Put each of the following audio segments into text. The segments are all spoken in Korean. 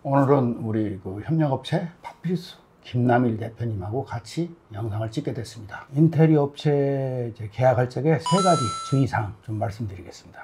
오늘은 우리 그 협력업체 파피루스 김남일 대표님하고 같이 영상을 찍게 됐습니다. 인테리어 업체 계약할 적에 3가지 주의사항 좀 말씀드리겠습니다.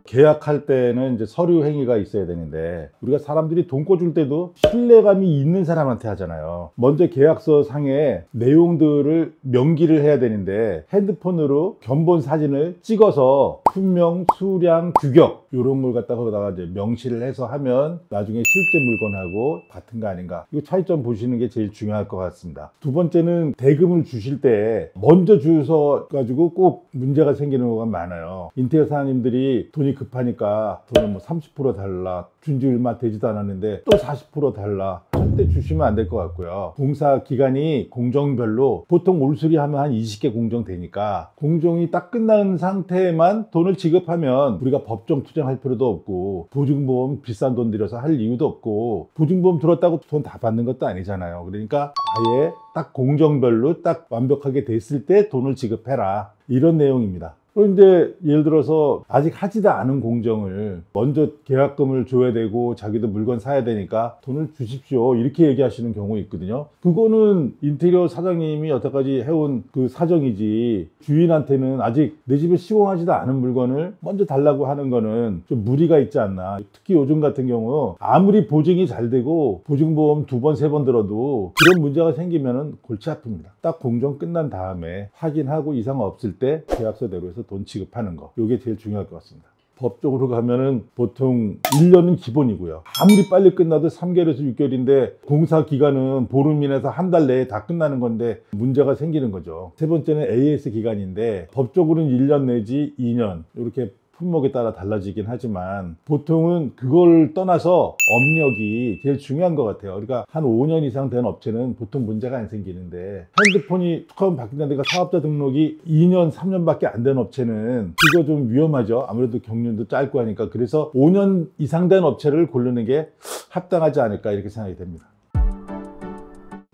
계약할 때는 이제 서류 행위가 있어야 되는데, 우리가 사람들이 돈 꿔줄 때도 신뢰감이 있는 사람한테 하잖아요. 먼저 계약서 상에 내용들을 명기를 해야 되는데, 핸드폰으로 견본 사진을 찍어서 품명, 수량, 규격 이런 걸 갖다가 거기다가 이제 명시를 해서 하면 나중에 실제 물건하고 같은 거 아닌가, 이 차이점 보시는 게 제일 중요할 것 같습니다. 두 번째는 대금을 주실 때 먼저 주셔 가지고 꼭 문제가 생기는 경우가 많아요. 인테리어 사장님들이 돈이 급하니까 돈을 뭐 30% 달라, 준지 얼마 되지도 않았는데 또 40% 달라, 절대 주시면 안 될 것 같고요. 공사 기간이 공정별로 보통 올수리 하면 한 20개 공정 되니까, 공정이 딱 끝난 상태에만 돈을 지급하면 우리가 법정 투쟁할 필요도 없고, 보증보험 비싼 돈 들여서 할 이유도 없고, 보증보험 들었다고 돈 다 받는 것도 아니잖아요. 그러니까 아예 딱 공정별로 딱 완벽하게 됐을 때 돈을 지급해라, 이런 내용입니다. 이제 예를 들어서 아직 하지도 않은 공정을 먼저 계약금을 줘야 되고 자기도 물건 사야 되니까 돈을 주십시오, 이렇게 얘기하시는 경우 있거든요. 그거는 인테리어 사장님이 여태까지 해온 그 사정이지, 주인한테는 아직 내 집에 시공하지도 않은 물건을 먼저 달라고 하는 거는 좀 무리가 있지 않나. 특히 요즘 같은 경우 아무리 보증이 잘 되고 보증보험 2번, 3번 들어도 그런 문제가 생기면은 골치 아픕니다. 딱 공정 끝난 다음에 확인하고 이상 없을 때 계약서대로 해서 돈 지급하는 거, 이게 제일 중요할 것 같습니다. 법적으로 가면은 보통 1년은 기본이고요. 아무리 빨리 끝나도 3개월에서 6개월인데 공사 기간은 보름이내서 한 달 내에 다 끝나는 건데 문제가 생기는 거죠. 세 번째는 AS 기간인데, 법적으로는 1년 내지 2년, 이렇게 품목에 따라 달라지긴 하지만 보통은 그걸 떠나서 업력이 제일 중요한 것 같아요. 그러니까 한 5년 이상 된 업체는 보통 문제가 안 생기는데, 핸드폰이 툭 하면 바뀐다는 데가 사업자 등록이 2년, 3년밖에 안 된 업체는 그거 좀 위험하죠. 아무래도 경륜도 짧고 하니까. 그래서 5년 이상 된 업체를 고르는 게 합당하지 않을까, 이렇게 생각이 됩니다.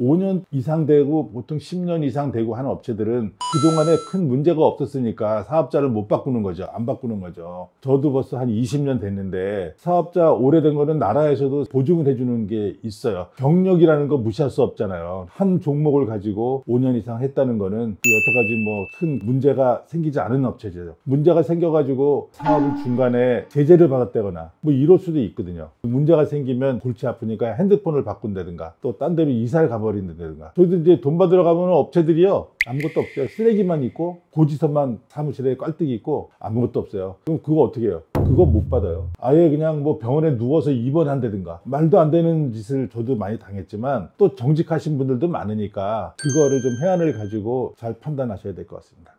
5년 이상 되고 보통 10년 이상 되고 하는 업체들은 그동안에 큰 문제가 없었으니까 사업자를 못 바꾸는 거죠. 안 바꾸는 거죠. 저도 벌써 한 20년 됐는데, 사업자 오래된 거는 나라에서도 보증을 해주는 게 있어요. 경력이라는 거 무시할 수 없잖아요. 한 종목을 가지고 5년 이상 했다는 거는 여태까지 뭐 큰 문제가 생기지 않은 업체죠. 문제가 생겨가지고 사업을 중간에 제재를 받았다거나 뭐 이럴 수도 있거든요. 문제가 생기면 골치 아프니까 핸드폰을 바꾼다든가 또 딴 데로 이사를 가버린다든가. 저희도 이제 돈 받으러 가면 업체들이요, 아무것도 없어요. 쓰레기만 있고 고지서만 사무실에 깔뜩이 있고 아무것도 없어요. 그럼 그거 어떻게 해요? 그거 못 받아요. 아예 그냥 뭐 병원에 누워서 입원한다든가, 말도 안 되는 짓을 저도 많이 당했지만 또 정직하신 분들도 많으니까 그거를 좀 해안을 가지고 잘 판단하셔야 될 것 같습니다.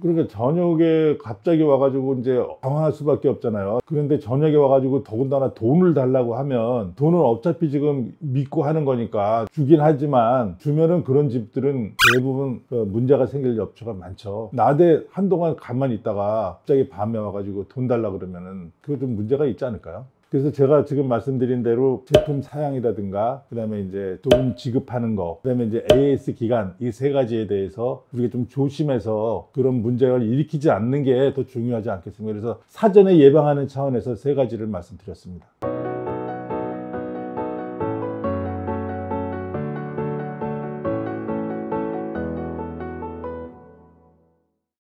그러니까 저녁에 갑자기 와가지고 이제 당황할 수밖에 없잖아요. 그런데 저녁에 와가지고 더군다나 돈을 달라고 하면, 돈은 어차피 지금 믿고 하는 거니까 주긴 하지만, 주면은 그런 집들은 대부분 문제가 생길 여파가 많죠. 낮에 한동안 가만히 있다가 갑자기 밤에 와가지고 돈 달라고 그러면은 그거 좀 문제가 있지 않을까요? 그래서 제가 지금 말씀드린 대로 제품 사양이라든가, 그 다음에 이제 돈 지급하는 거, 그 다음에 이제 AS 기간, 이 3가지에 대해서 우리가 좀 조심해서 그런 문제를 일으키지 않는 게 더 중요하지 않겠습니까? 그래서 사전에 예방하는 차원에서 3가지를 말씀드렸습니다.